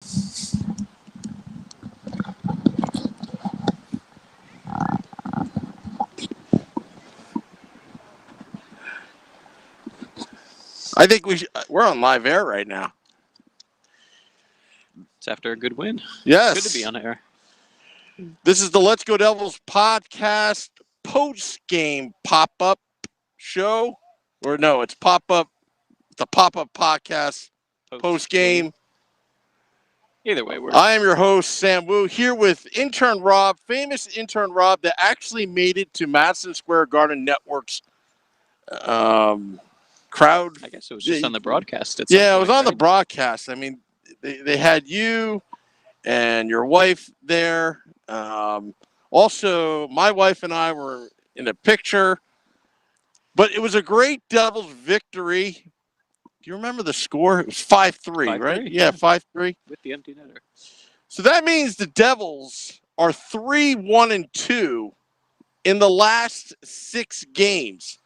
I think we're on live air right now. It's after a good win. Yes. Good to be on air. This is the Let's Go Devils podcast post-game pop-up show. Or no, it's pop-up, the pop-up podcast post-game. Either way, I am your host, Sam Wu, here with intern Rob, famous intern Rob that actually made it to Madison Square Garden Network's crowd. I guess it was just on the broadcast. It was on the broadcast. I mean, they had you and your wife there. Also, my wife and I were in a picture. But it was a great Devils victory. Do you remember the score? It was 5-3, right? Yeah, 5-3. With the empty netter. So that means the Devils are 3-1-2 in the last 6 games.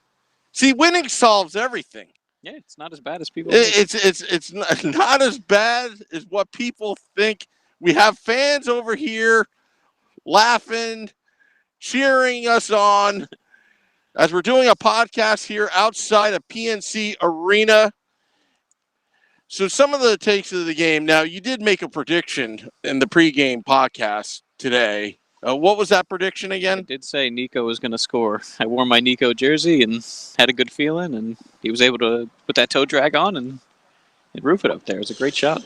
See, winning solves everything. Yeah, it's not as bad as people think. It's not as bad as what people think. We have fans over here laughing, cheering us on as we're doing a podcast here outside of PNC Arena. So some of the takes of the game. Now, you did make a prediction in the pregame podcast today. What was that prediction again? I did say Nico was going to score. I wore my Nico jersey and had a good feeling, and he was able to put that toe drag on and roof it up there. It was a great shot.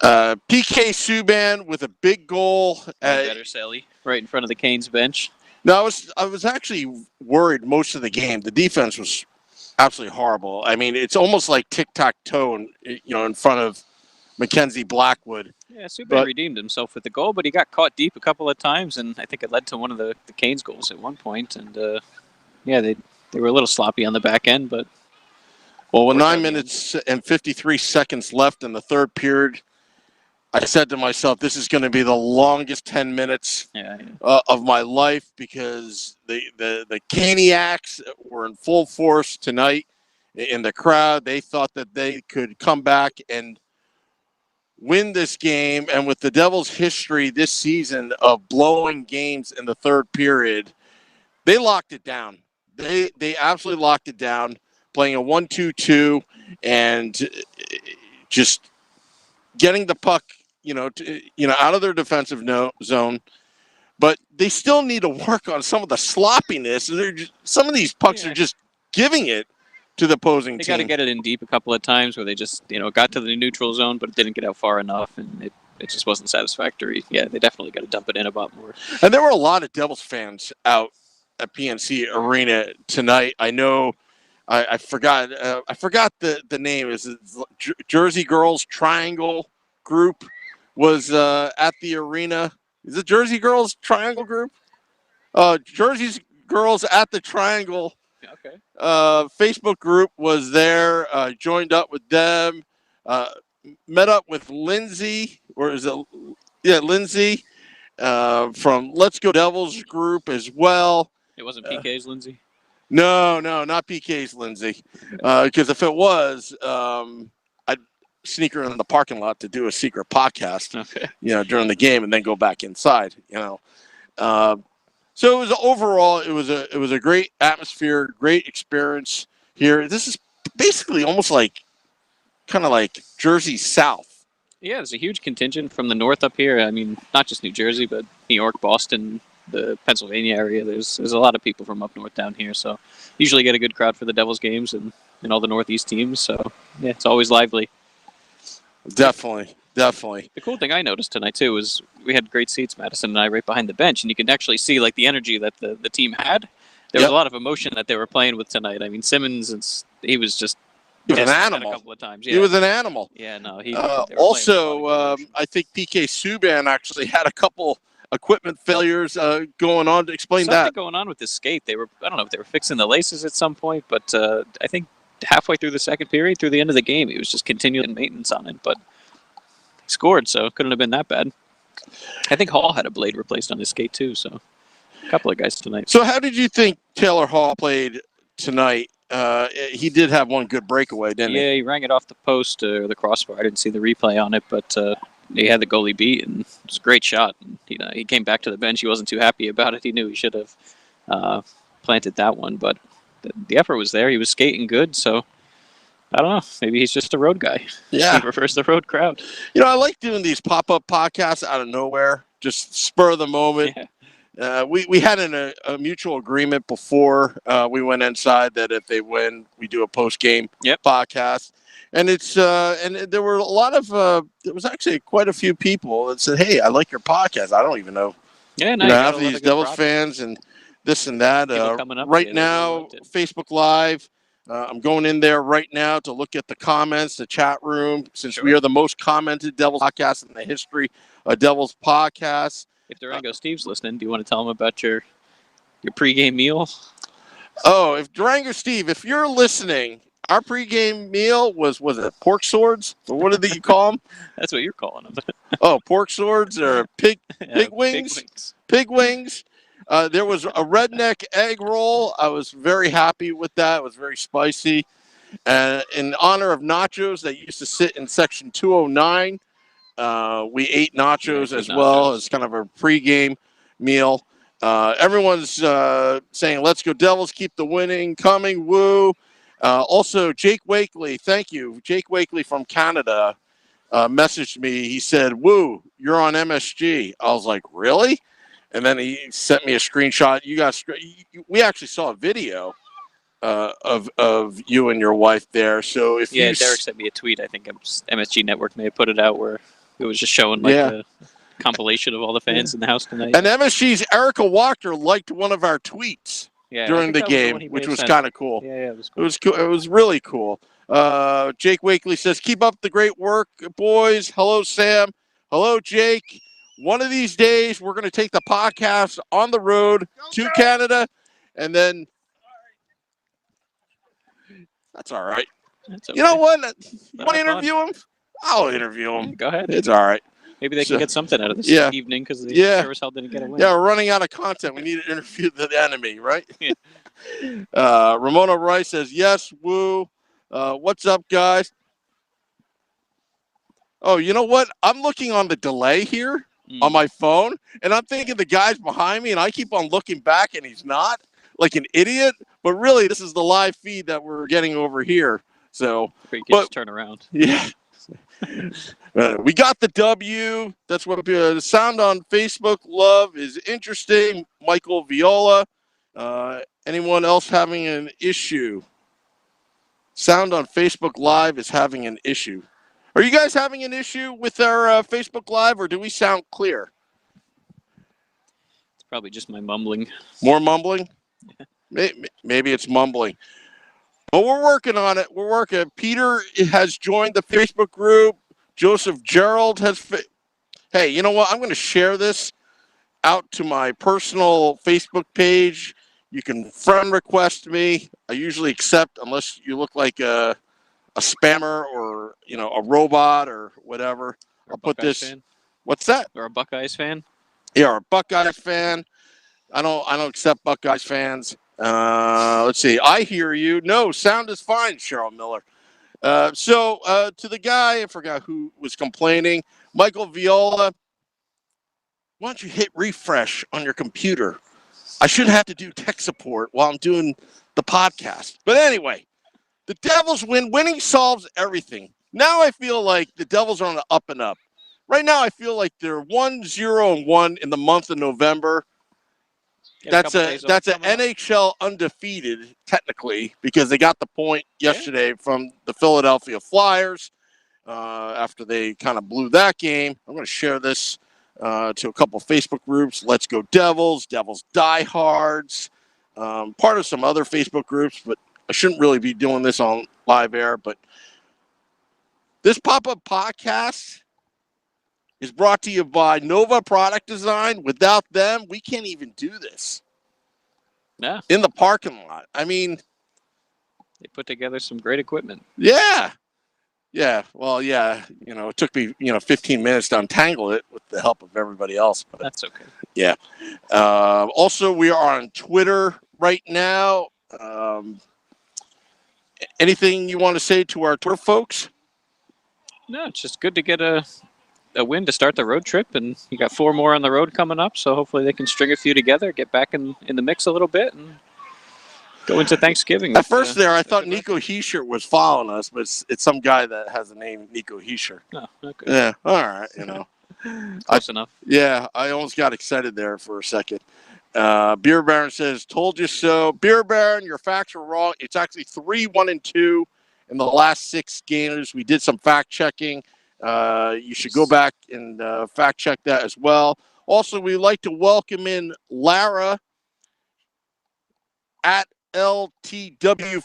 PK Subban with a big goal. Better Sally, right in front of the Canes bench. No, I was actually worried most of the game. The defense was absolutely horrible. I mean, it's almost like tic-tac-toe, in front of Mackenzie Blackwood. Yeah, Subban redeemed himself with the goal, but he got caught deep a couple of times, and I think it led to one of the Canes goals at one point. And, they were a little sloppy on the back end, but... Well, with 9 minutes and 53 seconds left in the third period, I said to myself, this is going to be the longest 10 minutes of my life, because the Caniacs were in full force tonight in the crowd. They thought that they could come back and win this game. And with the Devils' history this season of blowing games in the third period, they locked it down. They absolutely locked it down, playing a 1-2-2 and just getting the puck out of their defensive zone, but they still need to work on some of the sloppiness. Some of these pucks are just giving it to the opposing team. They got to get it in deep a couple of times where they just, got to the neutral zone, but it didn't get out far enough, and it just wasn't satisfactory. Yeah, they definitely got to dump it in a lot more. And there were a lot of Devils fans out at PNC Arena tonight. I know. I forgot. I forgot the name. Is it Jersey Girls Triangle Group? Was at the arena. Is it Jersey Girls Triangle Group? Jersey Girls at the Triangle. Okay. Facebook group was there. Joined up with them. Met up with Lindsay, or is it? Yeah, Lindsay from Let's Go Devils group as well. It wasn't PK's Lindsay. No, not PK's Lindsay. Because if it was, I'd sneak her in the parking lot to do a secret podcast, during the game, and then go back inside, So it was overall, it was a great atmosphere, great experience here. This is basically almost kind of like Jersey South. Yeah, there's a huge contingent from the north up here. I mean, not just New Jersey, but New York, Boston, the Pennsylvania area. There's a lot of people from up north down here, so usually get a good crowd for the Devils games and all the Northeast teams. So yeah, it's always lively. Definitely. The cool thing I noticed tonight too was we had great seats, Madison and I, right behind the bench, and you can actually see the energy that the team had. There was a lot of emotion that they were playing with tonight. I mean, Simmons, he was just an animal a couple of times. Yeah. He was an animal. Yeah, no. Also, I think PK Subban actually had a couple equipment failures going on. To explain something going on with the skate. I don't know if they were fixing the laces at some point, but I think halfway through the second period, through the end of the game, he was just continuing maintenance on it, but he scored, so it couldn't have been that bad. I think Hall had a blade replaced on his skate too, so a couple of guys tonight. So how did you think Taylor Hall played tonight? He did have one good breakaway, didn't he? Yeah, he rang it off the post or the crossbar. I didn't see the replay on it, but he had the goalie beat, and it was a great shot. And, he came back to the bench. He wasn't too happy about it. He knew he should have planted that one, but the effort was there. He was skating good, so I don't know. Maybe he's just a road guy. Yeah. He prefers the road crowd. I like doing these pop-up podcasts out of nowhere, just spur of the moment. Yeah. We had a mutual agreement before we went inside that if they win, we do a post-game podcast. And and there were a lot of there was actually quite a few people that said, "Hey, I like your podcast." I don't even know. Yeah, no, half these Devils fans and this and that. Right now, Facebook Live. I'm going in there right now to look at the comments, the chat room, since we are the most commented Devils podcast in the history of Devils podcasts. If Durango Steve's listening, do you want to tell him about your pregame meal? Oh, if Durango Steve, if you're listening, our pregame meal was it pork swords? Or what did you call them? That's what you're calling them. Oh, pork swords or pig wings? Pig wings. There was a redneck egg roll. I was very happy with that. It was very spicy. In honor of nachos that used to sit in section 209, we ate nachos as well as kind of a pregame meal. Everyone's saying, "Let's go Devils, keep the winning coming, woo." Also, Jake Wakely, thank you. Jake Wakely from Canada messaged me. He said, "Woo, you're on MSG." I was like, "Really?" And then he sent me a screenshot. We actually saw a video of you and your wife there. So if Derek sent me a tweet. I think MSG Network may have put it out where it was just showing a compilation of all the fans in the house tonight. And MSG's Erica Walker liked one of our tweets during the game, which was kind of cool. Yeah, it was cool. It was really cool. Jake Wakely says, "Keep up the great work, boys." Hello, Sam. Hello, Jake. One of these days, we're going to take the podcast on the road to Canada, and then that's all right. That's okay. You know what? You want to interview him? I'll interview him. Go ahead. It's all right. Maybe they can get something out of this evening because they sure as hell didn't get a win. Yeah, we're running out of content. We need to interview the enemy, right? Ramona Rice says, "Yes, woo. What's up, guys?" Oh, you know what? I'm looking on the delay here on my phone, and I'm thinking the guy's behind me, and I keep on looking back, and he's not, like an idiot. But really, this is the live feed that we're getting over here. So, just turn around. Yeah. We got the W. That's what the sound on Facebook. Love is interesting. Michael Viola. Anyone else having an issue? Sound on Facebook Live is having an issue. Are you guys having an issue with our Facebook Live, or do we sound clear? It's probably just my mumbling. More mumbling? Maybe it's mumbling. But we're working on it. We're working. Peter has joined the Facebook group. Joseph Gerald has. Hey, you know what? I'm going to share this out to my personal Facebook page. You can friend request me. I usually accept unless you look like a spammer or a robot or whatever. I'll put this. Fan. What's that? Or a Buckeyes fan? Yeah, or a Buckeyes fan. I don't accept Buckeyes fans. Let's see. I hear you. No, sound is fine, Cheryl Miller. So to the guy, I forgot who was complaining, Michael Viola, why don't you hit refresh on your computer? I shouldn't have to do tech support while I'm doing the podcast. But anyway, the Devils win. Winning solves everything. Now I feel like the Devils are on the up and up. Right now I feel like they're 1-0-1 in the month of November. That's an NHL undefeated, technically, because they got the point yesterday from the Philadelphia Flyers after they kind of blew that game. I'm going to share this to a couple Facebook groups. Let's Go Devils, Devils Diehards, part of some other Facebook groups, but I shouldn't really be doing this on live air. But this pop-up podcast is brought to you by Nova Product Design. Without them, we can't even do this. Yeah. In the parking lot. I mean, they put together some great equipment. Yeah. Yeah. Well, yeah. It took me, 15 minutes to untangle it with the help of everybody else. But that's okay. Yeah. Also, we are on Twitter right now. Anything you want to say to our Twitter folks? No, it's just good to get a a win to start the road trip, and you got 4 more on the road coming up. So hopefully they can string a few together, get back in the mix a little bit, and go into Thanksgiving. At first there, I thought Nico Heischer was following us, but it's some guy that has the name Nico Heischer. Oh, okay. Yeah, all right, Close enough. Yeah, I almost got excited there for a second. Beer Baron says, "Told you so." Beer Baron, your facts were wrong. It's actually 3-1-2 in the last 6 games. We did some fact checking. You should go back and fact check that as well. Also, we'd like to welcome in Lara at LTW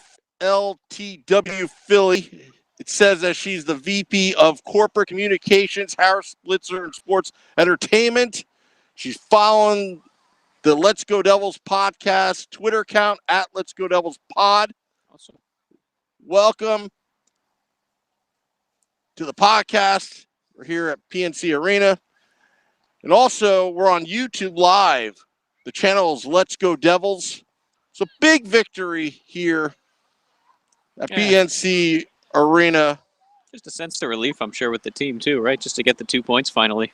Philly. It says that she's the VP of Corporate Communications, Harris Blitzer, and Sports Entertainment. She's following the Let's Go Devils podcast Twitter account at Let's Go Devils Pod. Awesome. Welcome to the podcast. We're here at PNC Arena. And also, we're on YouTube Live. The channel is Let's Go Devils. So big victory here at PNC Arena. Just a sense of relief, I'm sure, with the team too, right? Just to get the 2 points finally.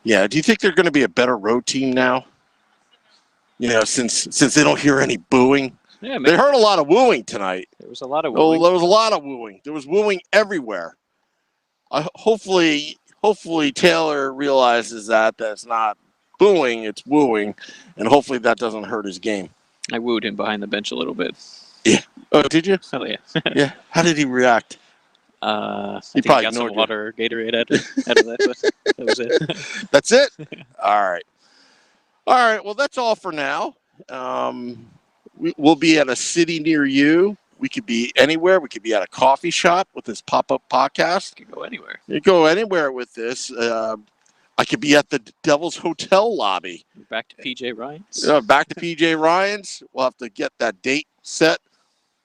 Yeah. Do you think they're going to be a better road team now? Since they don't hear any booing. Yeah, they heard a lot of wooing tonight. There was a lot of wooing. Oh, there was a lot of wooing. There was wooing everywhere. Hopefully Taylor realizes that that's not booing, it's wooing, and hopefully that doesn't hurt his game. I wooed him behind the bench a little bit. Yeah. Oh, did you? Oh, yeah. Yeah. How did he react? He probably got some water or Gatorade out of that, but that was it. That's it? All right. All right. Well, that's all for now. We'll be at a city near you. We could be anywhere. We could be at a coffee shop with this pop-up podcast. You can go anywhere. You can go anywhere with this. I could be at the Devil's Hotel lobby. Back to PJ Ryan's. Back to PJ Ryan's. We'll have to get that date set.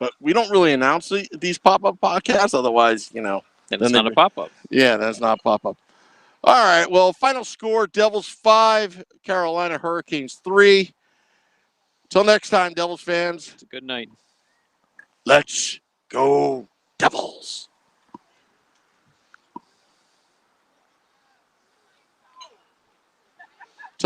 But we don't really announce these pop-up podcasts. Otherwise, then it's not a pop-up. Yeah, that's not a pop-up. All right. Well, final score, Devils 5, Carolina Hurricanes 3. Till next time, Devils fans. It's a good night. Let's go, Devils.